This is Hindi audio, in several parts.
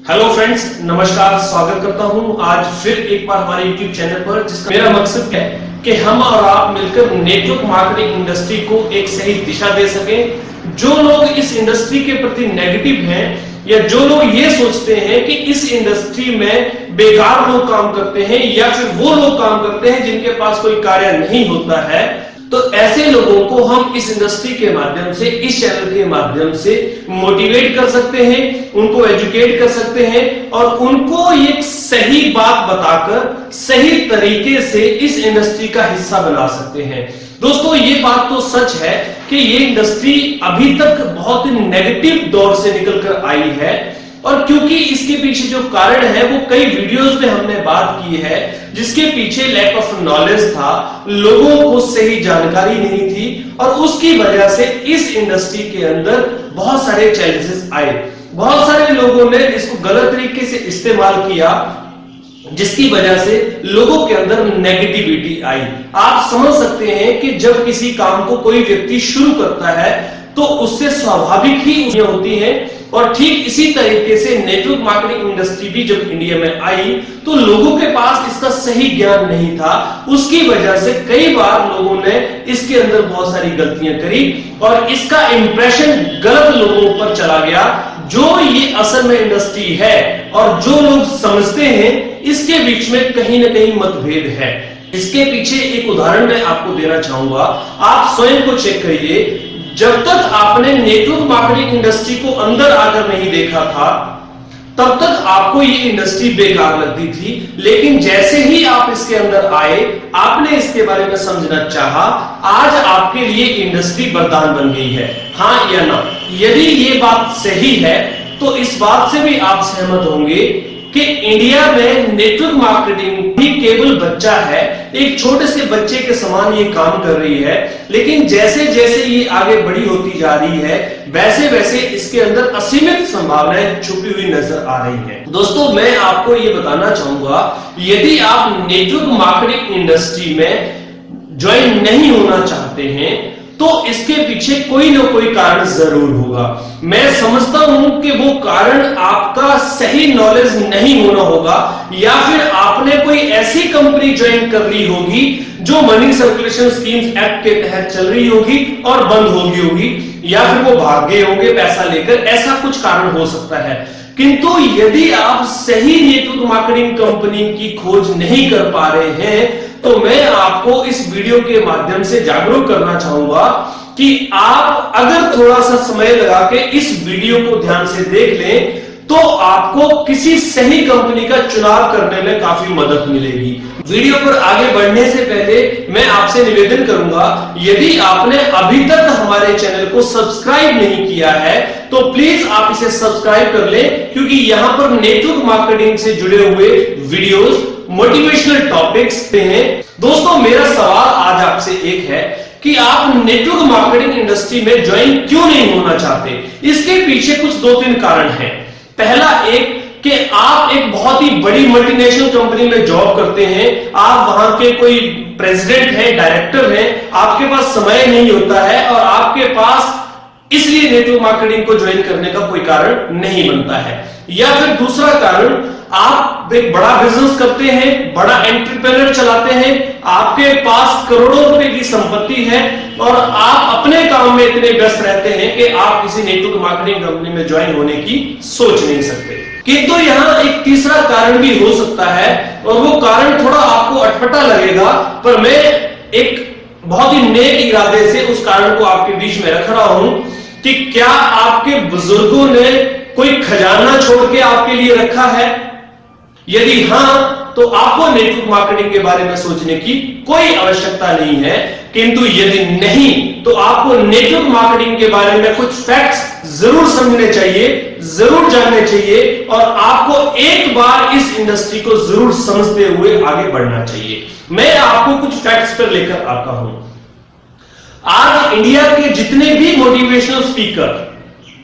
हेलो फ्रेंड्स, नमस्कार। स्वागत करता हूं आज फिर एक बार हमारे YouTube चैनल पर, जिसका मेरा मकसद है कि हम और आप मिलकर नेटवर्क मार्केटिंग इंडस्ट्री को एक सही दिशा दे सकें। जो लोग इस इंडस्ट्री के प्रति नेगेटिव हैं या जो लोग ये सोचते हैं कि इस इंडस्ट्री में बेकार लोग काम करते हैं या फिर वो लोग काम करते हैं जिनके पास कोई कार्य नहीं होता है, तो ऐसे लोगों को हम इस इंडस्ट्री के माध्यम से, इस चैनल के माध्यम से मोटिवेट कर सकते हैं, उनको एजुकेट कर सकते हैं और उनको एक सही बात बताकर सही तरीके से इस इंडस्ट्री का हिस्सा बना सकते हैं। दोस्तों, ये बात तो सच है कि ये इंडस्ट्री अभी तक बहुत ही नेगेटिव दौर से निकलकर आई है और क्योंकि इसके पीछे जो कारण है वो कई वीडियोस में हमने बात की है, जिसके पीछे लैक ऑफ नॉलेज था, लोगों को सही जानकारी नहीं थी और उसकी वजह से इस इंडस्ट्री के अंदर बहुत सारे चैलेंजेस आए। बहुत सारे लोगों ने इसको गलत तरीके से इस्तेमाल किया, जिसकी वजह से लोगों के अंदर नेगेटिविटी आई। आप समझ सकते हैं कि जब किसी काम को कोई व्यक्ति शुरू करता है तो उससे स्वाभाविक ही होती है और ठीक इसी तरीके से नेटवर्क मार्केटिंग इंडस्ट्री भी जब इंडिया में आई तो लोगों के पास इसका सही ज्ञान नहीं था। उसकी वजह से कई बार लोगों ने इसके अंदर बहुत सारी गलतियां करी और इसका इंप्रेशन गलत लोगों पर चला गया। जो ये असल में इंडस्ट्री है और जो लोग समझते हैं, इसके बीच में कहीं ना कहीं मतभेद है। इसके पीछे एक उदाहरण मैं आपको देना चाहूंगा। आप स्वयं को चेक करिए। जब तक आपने नेटवर्क मार्केटिंग इंडस्ट्री को अंदर आकर नहीं देखा था, तब तक आपको ये इंडस्ट्री बेकार लगती थी, लेकिन जैसे ही आप इसके अंदर आए, आपने इसके बारे में समझना चाहा, आज आपके लिए इंडस्ट्री वरदान बन गई है। हाँ या ना? यदि ये बात सही है तो इस बात से भी आप सहमत होंगे कि इंडिया में नेटवर्क मार्केटिंग भी केवल बच्चा है, एक छोटे से बच्चे के समान ये काम कर रही है, लेकिन जैसे जैसे ये आगे बड़ी होती जा रही है वैसे वैसे इसके अंदर असीमित संभावनाएं छुपी हुई नजर आ रही हैं। दोस्तों, मैं आपको ये बताना चाहूंगा, यदि आप नेटवर्क मार्केटिंग इंडस्ट्री में ज्वाइन नहीं होना चाहते हैं तो इसके पीछे कोई ना कोई कारण जरूर होगा। मैं समझता हूं कि वो कारण आपका सही नॉलेज नहीं होना होगा या फिर आपने कोई ऐसी कंपनी ज्वाइन कर ली होगी जो मनी सर्कुलेशन स्कीम्स एक्ट के तहत चल रही होगी और बंद होगी या फिर वो भाग गए होंगे पैसा लेकर। ऐसा कुछ कारण हो सकता है, किंतु यदि आप सही नेटवर्क मार्केटिंग कंपनी की खोज नहीं कर पा रहे हैं तो मैं आपको इस वीडियो के माध्यम से जागरूक करना चाहूंगा कि आप अगर थोड़ा सा समय लगा के इस वीडियो को ध्यान से देख लें तो आपको किसी सही कंपनी का चुनाव करने में काफी मदद मिलेगी। वीडियो पर आगे बढ़ने से पहले मैं आपसे निवेदन करूंगा, यदि आपने अभी तक हमारे चैनल को सब्सक्राइब नहीं किया है तो प्लीज आप इसे सब्सक्राइब कर लें, क्योंकि यहां पर नेटवर्क मार्केटिंग से जुड़े हुए वीडियोस, मोटिवेशनल टॉपिक्स हैं। दोस्तों, मेरा सवाल आज आपसे एक है कि आप नेटवर्क मार्केटिंग इंडस्ट्री में ज्वाइन क्यों नहीं होना चाहते। इसके पीछे कुछ 2-3 कारण हैं। पहला एक कि आप एक बहुत ही बड़ी मल्टीनेशनल कंपनी में जॉब करते हैं, आप वहां के कोई प्रेसिडेंट हैं, डायरेक्टर हैं, आपके पास समय नहीं होता है और आपके पास इसलिए नेटवर्क मार्केटिंग को ज्वाइन करने का कोई कारण नहीं बनता है। या फिर दूसरा कारण, आप एक बड़ा बिजनेस करते हैं, बड़ा एंटरप्रेन्योर चलाते हैं, आपके पास करोड़ों रुपए की संपत्ति है और आप अपने काम में इतने व्यस्त रहते हैं कि आप किसी नेटवर्क मार्केटिंग कंपनी में ज्वाइन होने की सोच नहीं सकते। किंतु यहां एक तीसरा कारण भी हो सकता है और वो कारण थोड़ा आपको अटपटा लगेगा, पर मैं एक बहुत ही नेक इरादे से उस कारण को आपके बीच में रख रहा हूं कि क्या आपके बुजुर्गों ने कोई खजाना छोड़ के आपके लिए रखा है? यदि हां तो आपको नेटवर्क मार्केटिंग के बारे में सोचने की कोई आवश्यकता नहीं है, किंतु यदि नहीं तो आपको नेटवर्क मार्केटिंग के बारे में कुछ फैक्ट्स जरूर समझने चाहिए, जरूर जानने चाहिए और आपको एक बार इस इंडस्ट्री को जरूर समझते हुए आगे बढ़ना चाहिए। मैं आपको कुछ फैक्ट्स पर लेकर आता हूं। आज इंडिया के जितने भी मोटिवेशनल स्पीकर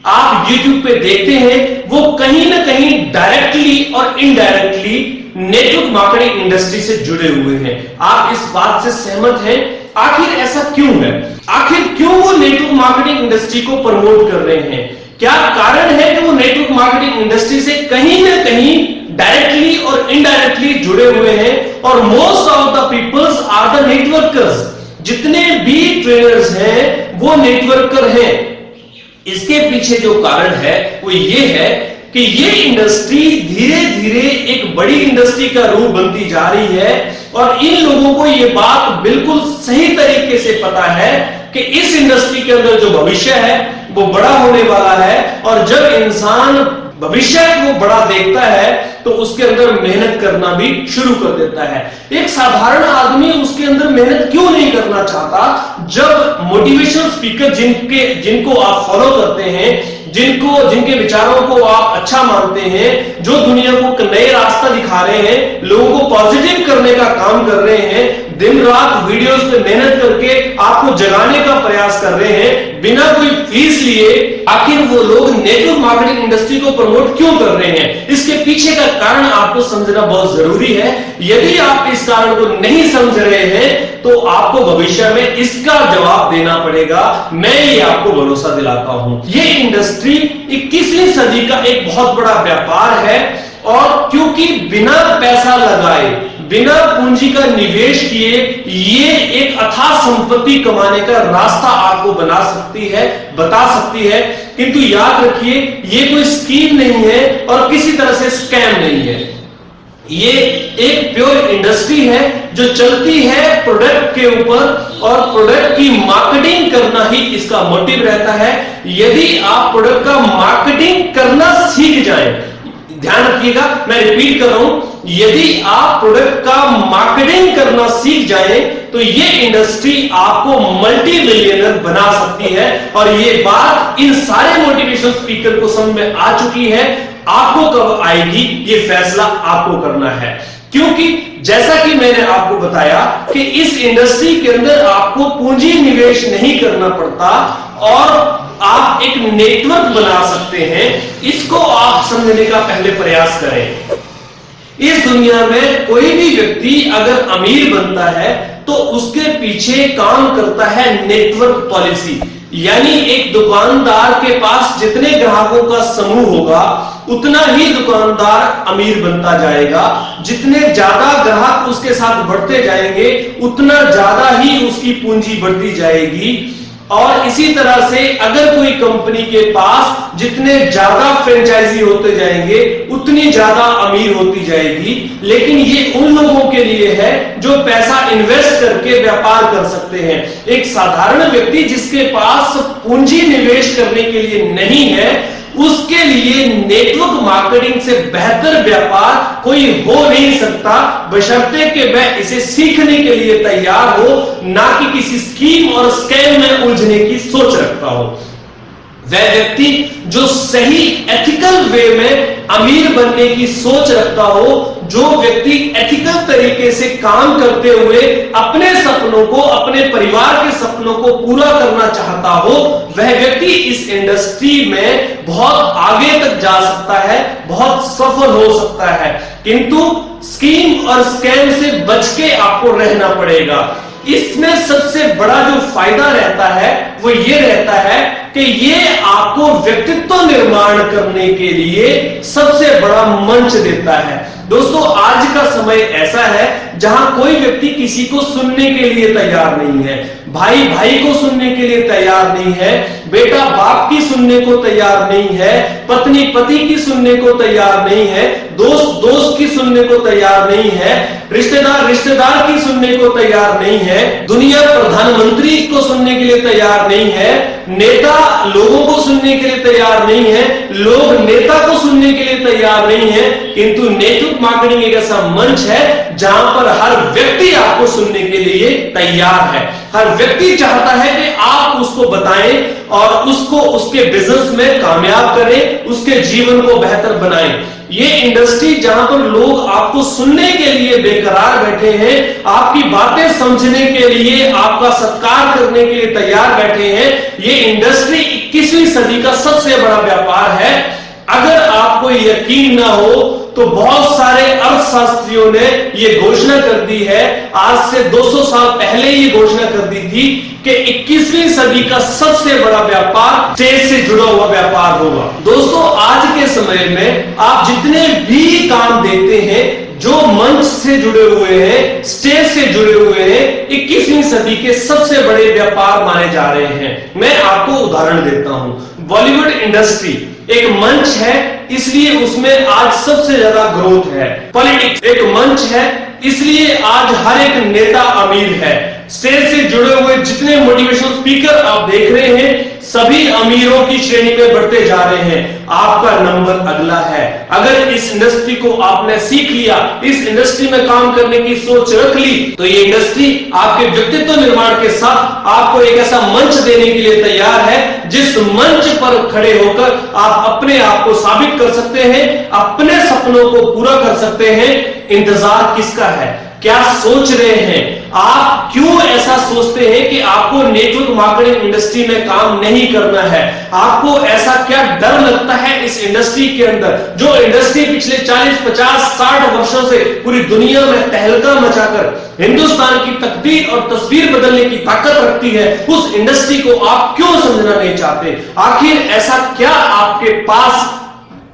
आप YouTube पे देखते हैं, वो कहीं ना कहीं डायरेक्टली और इनडायरेक्टली नेटवर्क मार्केटिंग इंडस्ट्री से जुड़े हुए हैं। आप इस बात से सहमत हैं? आखिर ऐसा क्यों है? आखिर क्यों वो नेटवर्क मार्केटिंग इंडस्ट्री को प्रमोट कर रहे हैं? क्या कारण है कि वो नेटवर्क मार्केटिंग इंडस्ट्री से कहीं ना कहीं डायरेक्टली और इनडायरेक्टली जुड़े हुए हैं, और most of the peoples are the networkers. जितने भी ट्रेनर्स हैं वो नेटवर्कर हैं। इसके पीछे जो कारण है वो ये है कि ये इंडस्ट्री धीरे धीरे एक बड़ी इंडस्ट्री का रूप बनती जा रही है, और इन लोगों को ये बात बिल्कुल सही तरीके से पता है कि इस इंडस्ट्री के अंदर जो भविष्य है वो बड़ा होने वाला है, और जब इंसान भविष्य को बड़ा देखता है तो उसके अंदर मेहनत करना भी शुरू कर देता है। एक साधारण आदमी उसके अंदर मेहनत क्यों नहीं करना चाहता? जब मोटिवेशनल स्पीकर जिनको आप फॉलो करते हैं, जिनके विचारों को आप अच्छा मानते हैं, जो दुनिया को नए रास्ता दिखा रहे हैं, लोगों को पॉजिटिव करने का काम कर रहे हैं, दिन रात वीडियोस पे मेहनत करके आपको जगाने का प्रयास कर रहे हैं बिना कोई फीस लिए, आखिर वो लोग नेटवर्क मार्केटिंग इंडस्ट्री को प्रमोट क्यों कर रहे हैं? इसके पीछे का कारण आपको समझना बहुत जरूरी है। यदि आप इस कारण को नहीं समझ रहे हैं तो आपको भविष्य में इसका जवाब देना पड़ेगा। मैं ये आपको भरोसा दिलाता हूं। ये इंडस्ट्री 21वीं सदी का एक बहुत बड़ा व्यापार है, और क्योंकि बिना पैसा लगाए, बिना पूंजी का निवेश किए ये एक अथाह संपत्ति कमाने का रास्ता आपको बता सकती है। किंतु याद रखिए, ये कोई स्कीम नहीं है और किसी तरह से स्कैम नहीं है। ये एक प्योर इंडस्ट्री है जो चलती है प्रोडक्ट के ऊपर, और प्रोडक्ट की मार्केटिंग करना ही इसका मोटिव रहता है। यदि आप प्रोडक्ट का मार्केटिंग करना सीख जाएं, ध्यान रखिएगा, मैं रिपीट कर रहा हूं, यदि आप प्रोडक्ट का मार्केटिंग करना सीख जाएं तो ये इंडस्ट्री आपको मल्टी मिलियनर बना सकती है। और ये बात इन सारे मोटिवेशनल स्पीकर को समझ में आ चुकी है। आपको कब आएगी ये फैसला आपको करना है, क्योंकि जैसा कि मैंने आपको बताया कि इस इंडस्ट्री के अंदर आपको पूंजी निवेश नहीं करना पड़ता और आप एक नेटवर्क बना सकते हैं। इसको आप समझने का पहले प्रयास करें। इस दुनिया में कोई भी व्यक्ति अगर अमीर बनता है तो उसके पीछे काम करता है नेटवर्क पॉलिसी, यानी एक दुकानदार के पास जितने ग्राहकों का समूह होगा उतना ही दुकानदार अमीर बनता जाएगा। जितने ज्यादा ग्राहक उसके साथ बढ़ते जाएंगे उतना ज्यादा ही उसकी पूंजी बढ़ती जाएगी। और इसी तरह से अगर कोई कंपनी के पास जितने ज्यादा फ्रेंचाइजी होते जाएंगे उतनी ज्यादा अमीर होती जाएगी। लेकिन ये उन लोगों के लिए है जो पैसा इन्वेस्ट करके व्यापार कर सकते हैं। एक साधारण व्यक्ति जिसके पास पूंजी निवेश करने के लिए नहीं है, उसके लिए नेटवर्क मार्केटिंग से बेहतर व्यापार कोई हो नहीं सकता, बशर्ते कि वह इसे सीखने के लिए तैयार हो, ना कि किसी स्कीम और स्कैम में उलझने की सोच रखता हो। वह व्यक्ति जो सही एथिकल वे में अमीर बनने की सोच रखता हो, जो व्यक्ति एथिकल तरीके से काम करते हुए अपने सपनों को, अपने परिवार के सपनों को पूरा करना चाहता हो, वह व्यक्ति इस इंडस्ट्री में बहुत आगे तक जा सकता है, बहुत सफल हो सकता है। किंतु स्कीम और स्कैम से बच के आपको रहना पड़ेगा। इसमें सबसे बड़ा जो फायदा रहता है वो ये रहता है कि ये आपको व्यक्तित्व निर्माण करने के लिए सबसे बड़ा मंच देता है। दोस्तों, आज का समय ऐसा है जहां कोई व्यक्ति किसी को सुनने के लिए तैयार नहीं है, भाई भाई को सुनने के लिए तैयार नहीं है, बेटा बाप की सुनने को तैयार नहीं है, पत्नी पति की सुनने को तैयार नहीं है, दोस्त दोस्त की सुनने को तैयार नहीं है, रिश्तेदार रिश्तेदार की सुनने को तैयार नहीं है, दुनिया प्रधानमंत्री को सुनने के लिए तैयार नहीं है, नेता लोगों को सुनने के लिए तैयार नहीं है, लोग नेता को सुनने के लिए तैयार नहीं है। किंतु नेटवर्क मार्केटिंग एक ऐसा मंच है जहां पर हर व्यक्ति आपको सुनने के लिए तैयार है। हर व्यक्ति चाहता है कि आप उसको बताएं और उसको उसके बिजनेस में कामयाब करें, उसके जीवन को बेहतर बनाएं। ये इंडस्ट्री जहां पर लोग आपको सुनने के लिए बेकरार बैठे हैं, आपकी बातें समझने के लिए, आपका सत्कार करने के लिए तैयार बैठे हैं, ये इंडस्ट्री 21वीं सदी का सबसे बड़ा व्यापार है। अगर आपको यकीन ना हो तो बहुत सारे अर्थशास्त्रियों ने यह घोषणा कर दी है, आज से 200 साल पहले ये घोषणा कर दी थी कि 21वीं सदी का सबसे बड़ा व्यापार स्टेज से जुड़ा हुआ व्यापार होगा। दोस्तों, आज के समय में आप जितने भी काम देखते हैं जो मंच से जुड़े हुए हैं, स्टेज से जुड़े हुए हैं, 21वीं सदी के सबसे बड़े व्यापार माने जा रहे हैं। मैं आपको उदाहरण देता हूं। बॉलीवुड इंडस्ट्री एक मंच है, इसलिए उसमें आज सबसे ज्यादा ग्रोथ है। पॉलिटिक्स एक मंच है, इसलिए आज हर एक नेता अमीर है। स्टेज से जुड़े हुए जितने मोटिवेशनल स्पीकर आप देख रहे हैं, सभी अमीरों की श्रेणी में बढ़ते जा रहे हैं। आपका नंबर अगला है। अगर इस इंडस्ट्री को आपने सीख लिया, इस इंडस्ट्री में काम करने की सोच रख ली, तो ये इंडस्ट्री आपके व्यक्तित्व निर्माण के साथ आपको एक ऐसा मंच देने के लिए तैयार है, जिस मंच पर खड़े होकर आप अपने आप को साबित कर सकते हैं, अपने सपनों को पूरा कर सकते हैं। इंतजार किसका है? क्या सोच रहे हैं आप? क्यों ऐसा सोचते हैं कि आपको नेटवर्क मार्केटिंग इंडस्ट्री में काम नहीं करना है? आपको ऐसा क्या डर लगता है इस इंडस्ट्री के अंदर, जो इंडस्ट्री पिछले 40, 50, 60 वर्षों से पूरी दुनिया में तहलका मचाकर हिंदुस्तान की तकदीर और तस्वीर बदलने की ताकत रखती है? उस इंडस्ट्री को आप क्यों समझना नहीं चाहते? आखिर ऐसा क्या आपके पास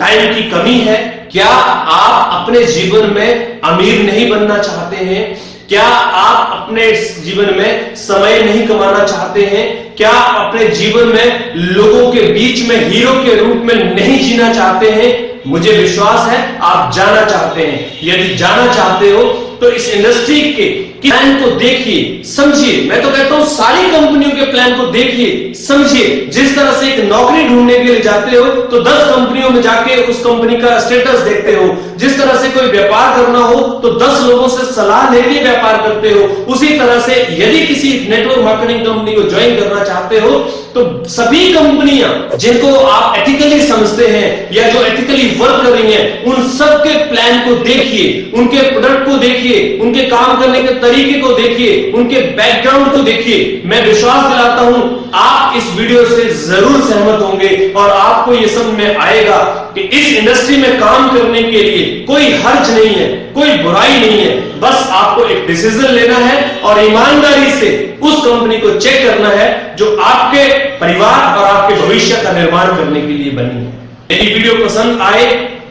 टाइम की कमी है? क्या आप अपने जीवन में अमीर नहीं बनना चाहते हैं? क्या आप अपने जीवन में समय नहीं कमाना चाहते हैं? क्या अपने जीवन में लोगों के बीच में हीरो के रूप में नहीं जीना चाहते हैं? मुझे विश्वास है आप जाना चाहते हैं। यदि जाना चाहते हो तो इस इंडस्ट्री के प्लान को देखिए, समझिए। मैं तो कहता हूं सारी कंपनियों के प्लान को देखिए, समझिए। जिस तरह से एक नौकरी ढूंढने के लिए जाते हो तो 10 कंपनियों में जाके उस कंपनी का स्टेटस देखते हो। जिस तरह से कोई व्यापार करना हो तो 10 लोगों से सलाह लेके व्यापार करते हो। उसी तरह से यदि किसी नेटवर्क मार्केटिंग कंपनी को ज्वाइन करना चाहते हो तो सभी कंपनियां जिनको आप एथिकली समझते हैं या जो एथिकली वर्क कर रही हैं, उन सबके प्लान को देखिए, उनके प्रोडक्ट को देखिए, उनके काम करने के तरीके को देखिए, उनके बैकग्राउंड को देखिए। मैं विश्वास दिलाता हूं आप इस वीडियो से जरूर सहमत होंगे और आपको यह समझ में आएगा कि इस इंडस्ट्री में काम करने के लिए कोई हर्ज नहीं है, कोई बुराई नहीं है। बस आपको एक डिसीजन लेना है और ईमानदारी से उस कंपनी को चेक करना है जो आपके परिवार और आपके भविष्य का निर्माण करने के लिए बनी है। यदि वीडियो पसंद आए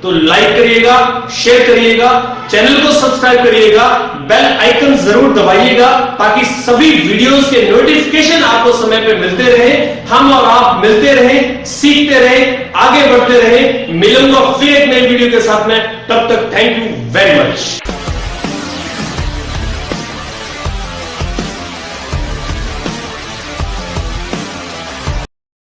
तो लाइक करिएगा, शेयर करिएगा, चैनल को सब्सक्राइब करिएगा, बेल आइकन जरूर दबाइएगा ताकि सभी वीडियोस के नोटिफिकेशन आपको समय पे मिलते रहे। हम और आप मिलते रहे, सीखते रहे, आगे बढ़ते रहे। मिलूंगा फिर एक नई वीडियो के साथ में। तब तक थैंक यू वेरी मच।